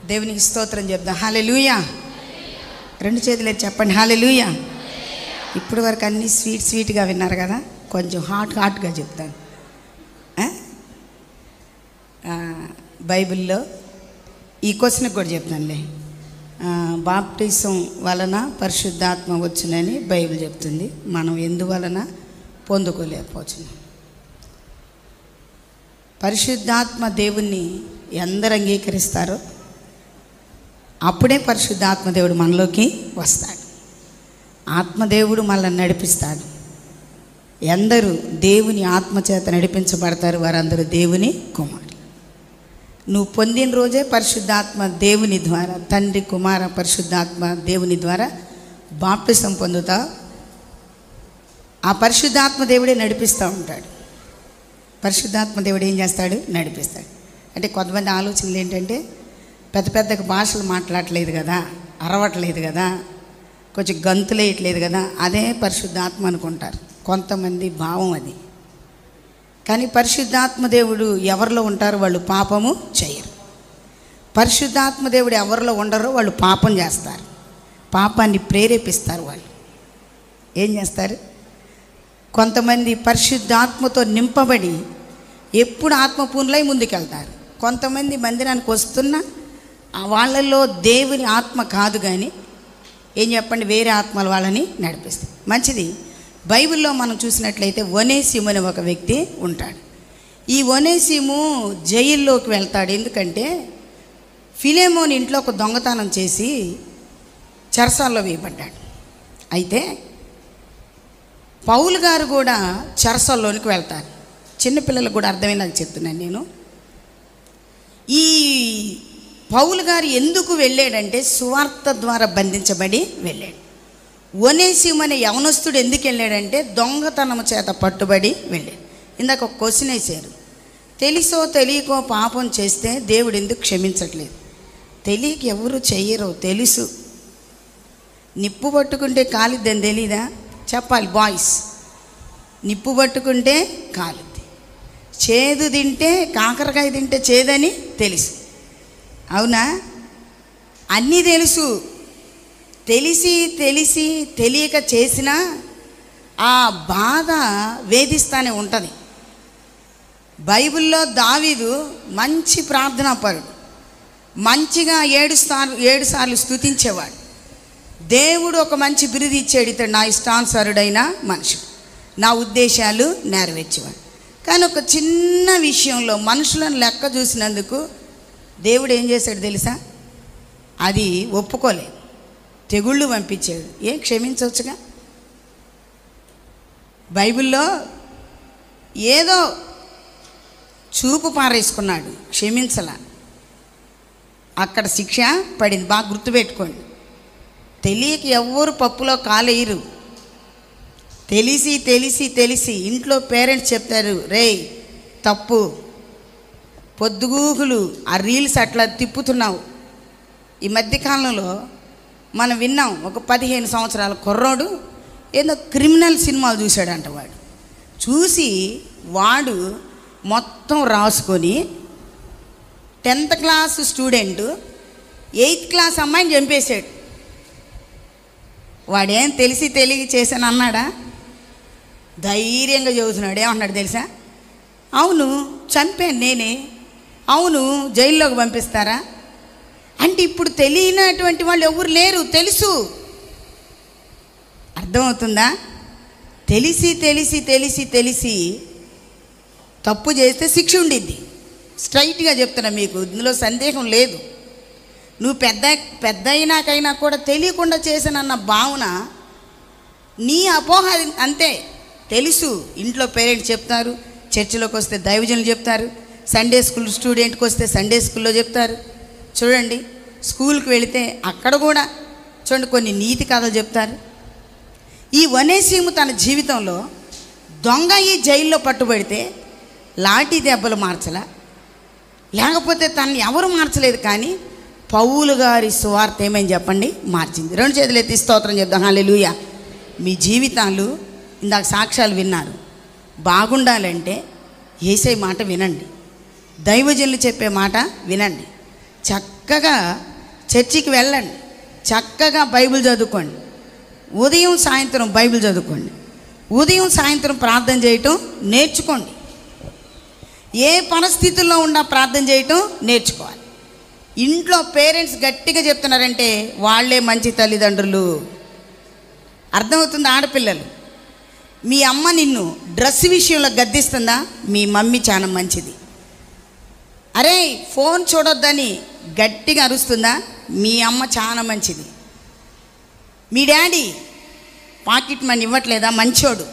దేవునికి స్తోత్రం చెప్దాం. హల్లెలూయా. రెండు చేతులు ఎత్తి చెప్పండి హల్లెలూయా. ఇప్పుడు వరకు అన్నీ స్వీట్గా విన్నారు కదా, కొంచెం హాట్గా చెప్తాను. బైబిల్లో ఈ క్వశ్చన్కి కూడా చెప్తానులే. బాప్టిజం వలన పరిశుద్ధాత్మ వచ్చునని బైబిల్ చెప్తుంది. మనం ఎందువలన పొందుకోలేకపోతున్నాం? పరిశుద్ధాత్మ దేవుణ్ణి ఎందరు అంగీకరిస్తారో అప్పుడే పరిశుద్ధాత్మ దేవుడు మనలోకి వస్తాడు. ఆత్మదేవుడు మనల్ని నడిపిస్తాడు. ఎందరూ దేవుని ఆత్మచేత నడిపించబడతారు వారందరూ దేవుని కుమారులు. నువ్వు పొందిన రోజే పరిశుద్ధాత్మ దేవుని ద్వారా, తండ్రి కుమార పరిశుద్ధాత్మ దేవుని ద్వారా బాప్టిజం పొందుతావు. ఆ పరిశుద్ధాత్మ దేవుడే నడిపిస్తూ ఉంటాడు. పరిశుద్ధాత్మ దేవుడు ఏం చేస్తాడు? నడిపిస్తాడు. అంటే కొంతమంది ఆలోచనలు ఏంటంటే, పెద్ద భాషలు మాట్లాడట్లేదు కదా, అరవట్లేదు కదా, కొంచెం గంతులేయట్లేదు కదా, అదే పరిశుద్ధాత్మ అనుకుంటారు కొంతమంది భావం అది. కానీ పరిశుద్ధాత్మ దేవుడు ఎవరిలో ఉంటారో వాళ్ళు పాపము చేయరు. పరిశుద్ధాత్మ దేవుడు ఎవరిలో ఉండరో వాళ్ళు పాపం చేస్తారు, పాపాన్ని ప్రేరేపిస్తారు. వాళ్ళు ఏం చేస్తారు? కొంతమంది పరిశుద్ధాత్మతో నింపబడి ఎప్పుడు ఆత్మపూర్ణులై ముందుకెళ్తారు. కొంతమంది మందిరానికి వస్తున్నా వాళ్ళల్లో దేవుని ఆత్మ కాదు, కానీ ఏం చెప్పండి, వేరే ఆత్మలు వాళ్ళని నడిపిస్తాయి. మంచిది. బైబిల్లో మనం చూసినట్లయితే ఒనేసిము అనే ఒక వ్యక్తి ఉంటాడు. ఈ ఒనేసిము జైల్లోకి వెళ్తాడు. ఎందుకంటే ఫిలేమోని ఇంట్లో ఒక దొంగతనం చేసి చెరసాల్లో వేయబడ్డాడు. అయితే పౌలు గారు కూడా చెరసాల్లోనికి వెళ్తారు. చిన్నపిల్లలకు కూడా అర్థమైనది చెప్తున్నాను నేను. ఈ పౌలు గారు ఎందుకు వెళ్ళాడంటే సువార్త ద్వారా బంధించబడి వెళ్ళాడు. ఒనేసిము అనే యవనస్తుడు ఎందుకు వెళ్ళాడంటే దొంగతనము చేత పట్టుబడి వెళ్ళాడు. ఇందాక ఒక క్వశ్చన్ వేశారు, తెలుసో తెలియకో పాపం చేస్తే దేవుడు ఎందుకు క్షమించట్లేదు? తెలియక ఎవరు చెయ్యరు, తెలుసు. నిప్పు పట్టుకుంటే కాలిద్దని తెలీదా? చెప్పాలి బాయ్స్. నిప్పు పట్టుకుంటే కాలుద్ది, చేదు తింటే, కాకరకాయ తింటే చేదని తెలుసు. అవునా? అన్నీ తెలుసు. తెలిసి తెలియక చేసినా ఆ బాధ వేధిస్తానే ఉంటుంది. బైబిల్లో దావీదు మంచి ప్రార్థనాపరుడు, మంచిగా 7 సార్లు స్తుతించేవాడు. దేవుడు ఒక మంచి బిరుదు ఇచ్చాడు, ఇతడు నా ఇష్టానుసారుడైన మనుషుడు, నా ఉద్దేశాలు నెరవేర్చేవాడు. కానీ ఒక చిన్న విషయంలో మనుషులను లెక్క చూసినందుకు దేవుడు ఏం చేశాడు తెలుసా? అది ఒప్పుకోలేదు, తెగుళ్ళు పంపించాడు. ఏం క్షమించవచ్చుగా? బైబిల్లో ఏదో చూపు పారేసుకున్నాడు, క్షమించలా. అక్కడ శిక్ష పడింది. బాగా గుర్తుపెట్టుకోండి. తెలియక ఎవ్వరు పప్పులో కాలేయరు. తెలిసి ఇంట్లో పేరెంట్స్ చెప్తారు, రేయ్ తప్పు, పొద్దుగూకులు ఆ రీల్స్ అట్లా తిప్పుతున్నావు. ఈ మధ్యకాలంలో మనం విన్నాం, ఒక 15 సంవత్సరాల కుర్రోడు ఏదో క్రిమినల్ సినిమాలు చూశాడంట. వాడు చూసి వాడు మొత్తం రాసుకొని 10th class student 8th class అమ్మాయిని చంపేశాడు. వాడేం తెలియక చేశాను అన్నాడా? ధైర్యంగా చదువుతున్నాడు. ఏమన్నాడు తెలుసా? అవును చంపాను నేనే. అవును జైల్లోకి పంపిస్తారా అంటే ఇప్పుడు తెలియనటువంటి వాళ్ళు ఎవరు లేరు, తెలుసు. అర్థమవుతుందా? తెలిసి తప్పు చేస్తే శిక్ష ఉండిద్ది. స్ట్రైట్గా చెప్తున్నా మీకు, ఇందులో సందేహం లేదు. నువ్వు పెద్ద అయినాకైనా కూడా తెలియకుండా చేశానన్న భావన నీ అపోహ అంతే. తెలుసు. ఇంట్లో పేరెంట్స్ చెప్తారు, చర్చిలోకి వస్తే దైవజనులు చెప్తారు, సండే స్కూల్ స్టూడెంట్కి వస్తే సండే స్కూల్లో చెప్తారు. చూడండి, స్కూల్కి వెళితే అక్కడ కూడా చూడండి కొన్ని నీతి కథలు చెప్తారు. ఈ ఒనేసిము తన జీవితంలో దొంగ ఈ జైల్లో పట్టుబడితే లాఠీ దెబ్బలు మార్చలా, లేకపోతే తనని ఎవరు మార్చలేదు. కానీ పౌలు గారి సువార్త ఏమని చెప్పండి మార్చింది. 2 చేతులు ఎత్తి స్తోత్రం చెప్దాం. హల్లెలూయా. మీ జీవితాలు ఇందాక సాక్ష్యాలు విన్నారు. బాగుండాలంటే యేసయ్య మాట వినండి, దైవజనులు చెప్పే మాట వినండి. చక్కగా చర్చికి వెళ్ళండి, చక్కగా బైబిల్ చదువుకోండి, ఉదయం సాయంత్రం బైబిల్ చదువుకోండి, ఉదయం సాయంత్రం ప్రార్థన చేయటం నేర్చుకోండి. ఏ పరిస్థితుల్లో ఉన్నా ప్రార్థన చేయటం నేర్చుకోవాలి. ఇంట్లో పేరెంట్స్ గట్టిగా చెప్తున్నారంటే వాళ్ళే మంచి తల్లిదండ్రులు. అర్థమవుతుంది? ఆడపిల్లలు, మీ అమ్మ నిన్ను డ్రెస్ విషయంలో గద్దిస్తుందా? మీ మమ్మీ చాలా మంచిది. అరే ఫోన్ చూడొద్దని గట్టిగా అరుస్తుందా? మీ అమ్మ చాలా మంచిది. మీ డాడీ పాకెట్ మనీ ఇవ్వట్లేదా? మంచోడు.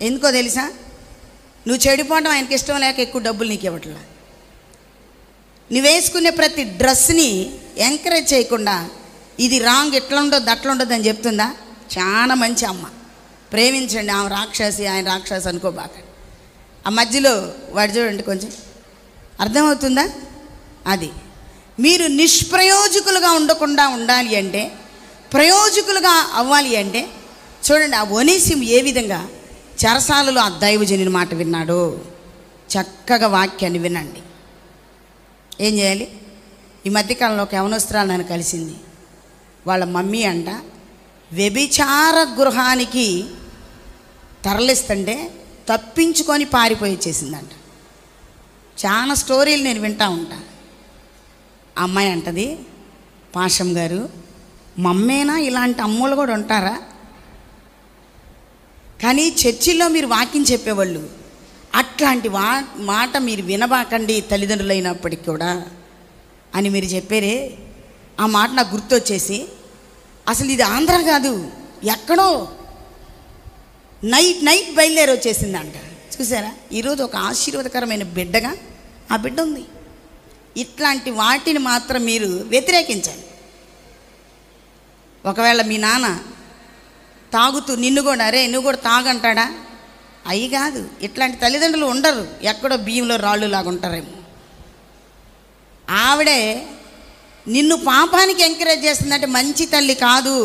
ఎందుకో తెలుసా? నువ్వు చెడిపోవడం ఆయనకి ఇష్టం లేక ఎక్కువ డబ్బులు నీకు ఇవ్వట్లా. నువ్వు వేసుకునే ప్రతి డ్రెస్ని ఎంకరేజ్ చేయకుండా ఇది రాంగ్, ఎట్లా ఉండొద్దు అట్లా ఉండొద్దు అని చెప్తుందా? చాలా మంచి అమ్మ. ప్రేమించండి. ఆమె రాక్షసి, ఆయన రాక్షసి అనుకోబాకండి. ఆ మధ్యలో వాడు చూడండి కొంచెం. అర్థమవుతుందా? అది మీరు నిష్ప్రయోజకులుగా ఉండకుండా ఉండాలి అంటే, ప్రయోజకులుగా అవ్వాలి అంటే చూడండి, ఆ ఒనేసిము ఏ విధంగా చెరసాలలో ఆ దైవజనుని మాట విన్నాడో. చక్కగా వాక్యాన్ని వినండి. ఏం చేయాలి? ఈ మధ్యకాలంలో ఒక యవనస్తురాలు నన్ను కలిసింది. వాళ్ళ మమ్మీ అంట వ్యభిచార గృహానికి తరలిస్తుంటే తప్పించుకొని పారిపోయి వచ్చేసిందంట. చాలా స్టోరీలు నేను వింటూ ఉంటా. ఆ అమ్మాయి అంటది, పాషం గారు మమ్మేనా ఇలాంటి అమ్మలు కూడా ఉంటారా? కానీ చర్చిలో మీరు వాక్యం చెప్పేవాళ్ళు అట్లాంటి మాట మీరు వినబాకండి తల్లిదండ్రులైనప్పటికీ కూడా అని మీరు చెప్పారే. ఆ మాట నాకు గుర్తొచ్చేసి, అసలు ఇది ఆంధ్ర కాదు, ఎక్కడో నైట్ బయలుదేరి వచ్చేసిందంట. చూసారా? ఈరోజు ఒక ఆశీర్వాదకరమైన బిడ్డగా ఆ బిడ్డ ఉంది. ఇట్లాంటి వాటిని మాత్రం మీరు వ్యతిరేకించండి. ఒకవేళ మీ నాన్న తాగుతూ నిన్ను కూడా అరే నువ్వు కూడా తాగంటాడా? అవి కాదు. ఇట్లాంటి తల్లిదండ్రులు ఉండరు. ఎక్కడో బియ్యంలో రాళ్ళు లాగా ఉంటారేమో. ఆవిడే నిన్ను పాపానికి ఎంకరేజ్ చేస్తుందంటే మంచి తల్లి కాదు.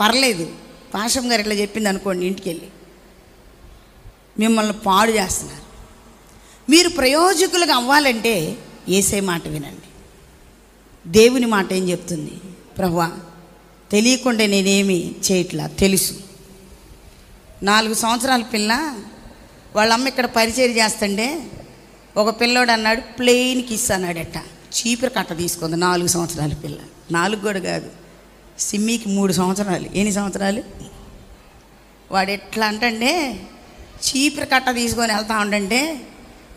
పర్లేదు, పాషం గారు ఇట్లా చెప్పింది అనుకోండి, ఇంటికి వెళ్ళి మిమ్మల్ని పాడు చేస్తున్నారు. మీరు ప్రయోజకులుగా అవ్వాలంటే యేసే మాట వినండి. దేవుని మాట ఏం చెప్తుంది? ప్రభువా తెలియకుండా నేనేమి చేయట్లా, తెలుసు. 4 సంవత్సరాల పిల్ల వాళ్ళమ్మ ఇక్కడ పరిచయం చేస్తుండే ఒక పిల్లోడు అన్నాడు ప్లెయిన్ కిస్ అన్నాడట. చీపురు కట్ట తీసుకుంది 4 సంవత్సరాల పిల్ల. 4 కూడా కాదు, సిమ్మికి 3 సంవత్సరాలు. ఎన్ని సంవత్సరాలు? వాడు ఎట్లా అంటే చీపురు కట్ట తీసుకొని వెళ్తా ఉండంటే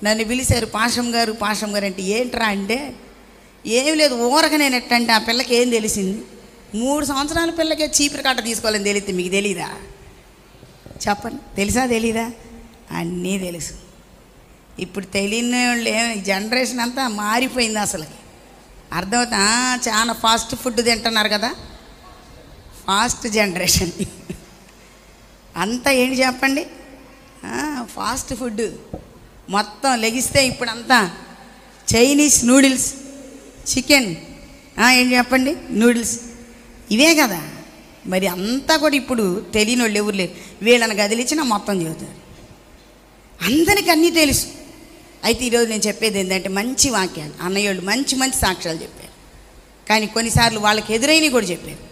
నన్ను పిలిచారు, పాషం గారు అంటే ఏంట్రా అంటే ఏం లేదు ఊరక నేను ఎట్టంటే ఆ పిల్లకి ఏం తెలిసింది? 3 సంవత్సరాల పిల్లకే చీపురు కట్ట తీసుకోవాలని తెలియదు. మీకు తెలీదా? చెప్పండి, తెలుసా తెలీదా? అన్నీ తెలుసు. ఇప్పుడు తెలియని వాళ్ళు ఈ జనరేషన్ అంతా మారిపోయింది అసలు. అర్థమవుతా? చాలా ఫాస్ట్ ఫుడ్ తింటున్నారు కదా, ఫాస్ట్ జనరేషన్ అంతా ఏంటి చెప్పండి? ఫాస్ట్ ఫుడ్ మొత్తం లెగిస్తే ఇప్పుడంతా చైనీస్ నూడిల్స్, చికెన్, ఏంటి చెప్పండి, నూడిల్స్, ఇవే కదా. మరి అంతా కూడా ఇప్పుడు తెలియని వాళ్ళు ఎవరు లేరు. వీళ్ళని గదిలిచ్చినా మొత్తం చెబుతారు. అందరికీ అన్నీ తెలుసు. అయితే ఈరోజు నేను చెప్పేది ఏంటంటే మంచి వాక్యాలు. అన్నయ్య వాళ్ళు మంచి మంచి సాక్ష్యాలు చెప్పారు, కానీ కొన్నిసార్లు వాళ్ళకి ఎదురైనవి కూడా చెప్పారు.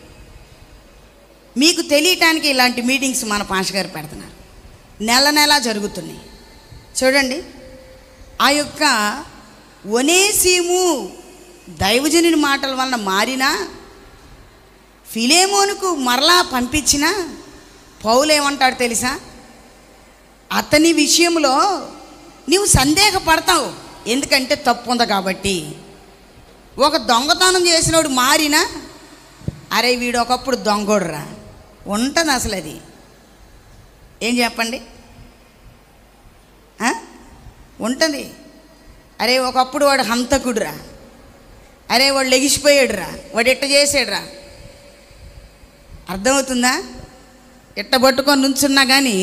మీకు తెలియటానికి ఇలాంటి మీటింగ్స్ మన పాష గారు పెడుతున్నారు, నెల జరుగుతున్నాయి. చూడండి, ఆ యొక్క ఒనేసిము దైవజనుని మాటల వలన మారినా ఫిలేమోనుకు మరలా పంపించిన పౌలు ఏమంటాడు తెలుసా? అతని విషయంలో నీవు సందేహపడతావు, ఎందుకంటే తప్పు ఉంది కాబట్టి. ఒక దొంగతనం చేసినోడు మారినా అరే వీడు ఒకప్పుడు దొంగోడురా ఉంటుంది అసలు. అది ఏం చెప్పండి? ఉంటుంది. అరే ఒకప్పుడు వాడు హంతకుడురా, అరే వాడు లెగిసిపోయాడురా, వాడు ఎట్ట చేసాడురా. అర్థమవుతుందా? ఎట్ట పట్టుకొని నుంచున్నా కానీ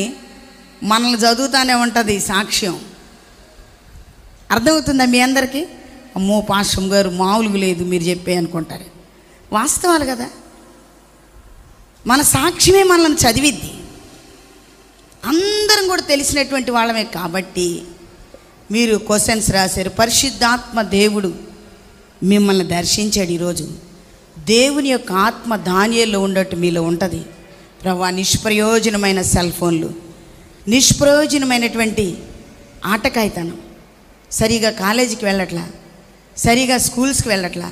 మనల్ని చదువుతానే ఉంటుంది సాక్ష్యం. అర్థమవుతుందా మీ అందరికీ? అమ్మో పాషం గారు మామూలుగా లేదు మీరు చెప్పే అనుకుంటారు. వాస్తవాలు కదా. మన సాక్ష్యమే మనల్ని చదివిద్ది. అందరం కూడా తెలిసినటువంటి వాళ్ళమే కాబట్టి మీరు క్వశ్చన్స్ రాశారు. పరిశుద్ధాత్మ దేవుడు మిమ్మల్ని దర్శించాడు. ఈరోజు దేవుని యొక్క ఆత్మ దానియేలులో ఉండట్టు మీలో ఉంటుంది. ప్రభువా, నిష్ప్రయోజనమైన సెల్ ఫోన్లు, నిష్ప్రయోజనమైనటువంటి ఆటకాయితనం, సరిగా కాలేజీకి వెళ్ళట్లా, సరిగా స్కూల్స్కి వెళ్ళట్లా,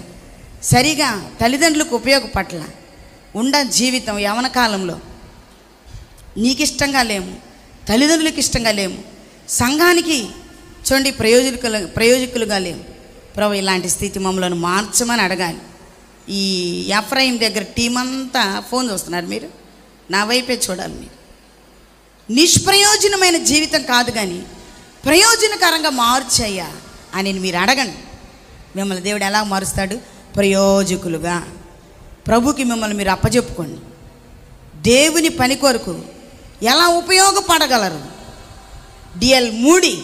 సరిగా తల్లిదండ్రులకు ఉపయోగపట్ల ఉండ జీవితం యవన కాలంలో నీకు ఇష్టంగా లేము, తల్లిదండ్రులకు ఇష్టంగా లేము, సంఘానికి చూడండి ప్రయోజకులుగా లేము. ప్రభు, ఇలాంటి స్థితి మమ్మల్ని మార్చమని అడగాలి. ఈ ఎఫ్రాయిం దగ్గర టీం అంతా ఫోన్ చూస్తున్నారు. మీరు నా వైపే చూడాలి. మీరు నిష్ప్రయోజనమైన జీవితం కాదు కానీ ప్రయోజనకరంగా మార్చయ్యా అని మీరు అడగండి. మిమ్మల్ని దేవుడు ఎలా మారుస్తాడు? ప్రయోజకులుగా. ప్రభుకి మిమ్మల్ని మీరు అప్పచెప్పుకోండి. దేవుని పని కొరకు ఎలా ఉపయోగపడగలరు? డిఎల్ మూడి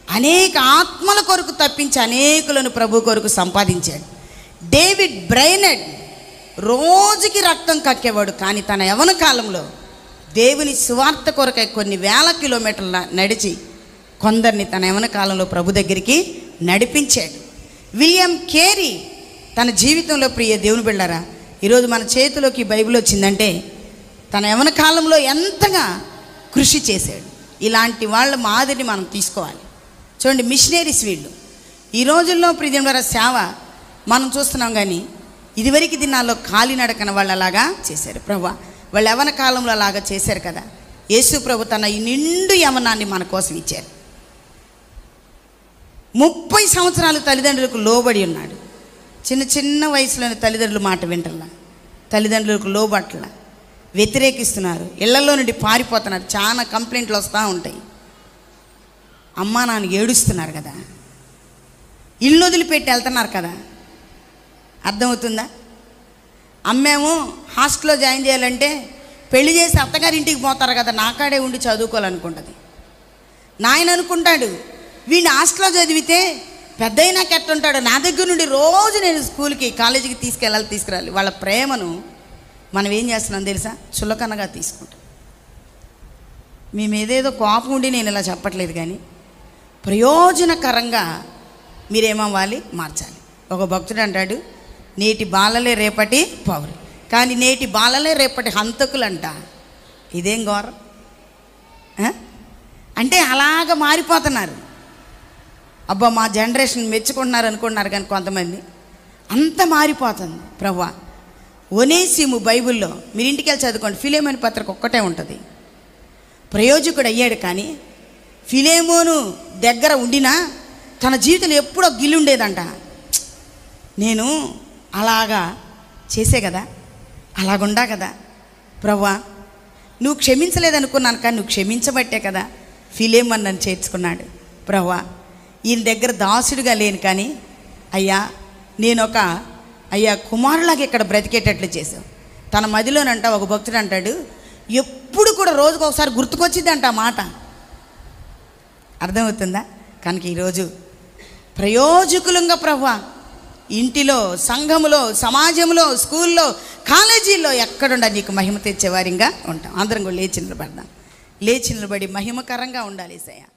అనేక ఆత్మల కొరకు తప్పించి అనేకులను ప్రభు కొరకు సంపాదించాడు. డేవిడ్ బ్రైనెడ్ రోజుకి రక్తం కక్కేవాడు, కానీ తన యవన కాలంలో దేవుని సువార్త కొరకై కొన్ని వేల కిలోమీటర్ల నడిచి కొందరిని తన యవన కాలంలో ప్రభు దగ్గరికి నడిపించాడు. విలియం కేరీ తన జీవితంలో, ప్రియ దేవుని బిడ్డలారా, ఈరోజు మన చేతిలోకి బైబిల్ వచ్చిందంటే తన యవన కాలంలో ఎంతగా కృషి చేశాడు. ఇలాంటి వాళ్ళ మాదిరిని మనం తీసుకోవాలి. చూడండి, మిషనరీస్ వీళ్ళు. ఈ రోజుల్లో ప్రియ దేవుని బిడ్డలారా సేవ మనం చూస్తున్నాం, కానీ ఇదివరకు దినాల్లో కాలినడకన వాళ్ళు అలాగా చేశారు. ప్రభు, వాళ్ళు యవన కాలంలో అలాగా చేశారు కదా. యేసు ప్రభు తన ఈ నిండు యవనాన్ని మన కోసం ఇచ్చారు. 30 సంవత్సరాలు తల్లిదండ్రులకు లోబడి ఉన్నాడు. చిన్న చిన్న వయసులోని తల్లిదండ్రుల మాట వింటల్లా, తల్లిదండ్రులకు లోబట్ల, వ్యతిరేకిస్తున్నారు, ఇళ్లలో నుండి పారిపోతున్నారు. చాలా కంప్లైంట్లు వస్తూ ఉంటాయి. అమ్మా నాన్న ఏడుస్తున్నారు కదా, ఇల్లు వదిలిపెట్టి వెళ్తున్నారు కదా. అర్థమవుతుందా? అమ్మేమో హాస్టల్లో జాయిన్ చేయాలంటే పెళ్లి చేసి అత్తగారి ఇంటికి పోతారు కదా, నాకాడే ఉండి చదువుకోవాలనుకుంటుంది. నాయన అనుకుంటాడు, వీడిని హాస్టల్లో చదివితే పెద్ద అయినాక ఎట్టుంటాడు, నా దగ్గర నుండి రోజు నేను స్కూల్కి కాలేజీకి తీసుకురాలి. వాళ్ళ ప్రేమను మనం ఏం చేస్తున్నాం తెలుసా? చులకనగా తీసుకుంటాం. మీ మీదేదో కోపం ఉండి నేను ఇలా చెప్పట్లేదు, కానీ ప్రయోజనకరంగా మీరేమవ్వాలి? మార్చాలి. ఒక భక్తుడు అంటాడు, నేటి బాలలే రేపటి పౌరు, కానీ నేటి బాలలే రేపటి హంతకులంట. ఇదేం ఘోరం అంటే అలాగ మారిపోతున్నారు. అబ్బా, మా జనరేషన్ మెచ్చుకుంటున్నారు అనుకుంటున్నారు, కానీ కొంతమంది అంత మారిపోతుంది. ప్రభువా, ఒనేసిము బైబిల్లో మీరు ఇంటికి వెళ్ళి చదువుకోండి, ఫిలేమోను పత్రిక ఒక్కటే ఉంటుంది. ప్రయోజకుడు అయ్యాడు, కానీ ఫిలేమోను దగ్గర ఉండినా తన జీవితంలో ఎప్పుడో గిల్లి ఉండేదంట. నేను అలాగా చేసే కదా, అలాగుండా కదా ప్రభువా, నువ్వు క్షమించలేదనుకున్నాను, కానీ నువ్వు క్షమించబట్టే కదా ఫిలేమోను నన్ను చేర్చుకున్నాడు. ప్రభువా, ఈయన దగ్గర దాసుడిగా లేను, కానీ అయ్యా నేనొక కుమారులాగా ఇక్కడ బ్రతికేటట్లు చేసావు. తన మదిలోనంట ఒక భక్తుడు అంటాడు, ఎప్పుడు కూడా రోజుకు ఒకసారి గుర్తుకొచ్చిందంట ఆ మాట. అర్థమవుతుందా? కనుక ఈరోజు ప్రయోజకులంగా ప్రభువా, ఇంటిలో, సంఘములో, సమాజంలో, స్కూల్లో, కాలేజీల్లో ఎక్కడుండా నీకు మహిమ తెచ్చేవారిగా ఉంటాం. అందరం కూడా లేచి నిలబడదాం. లేచి నిలబడి మహిమకరంగా ఉండాలి. ఏసయ్యా.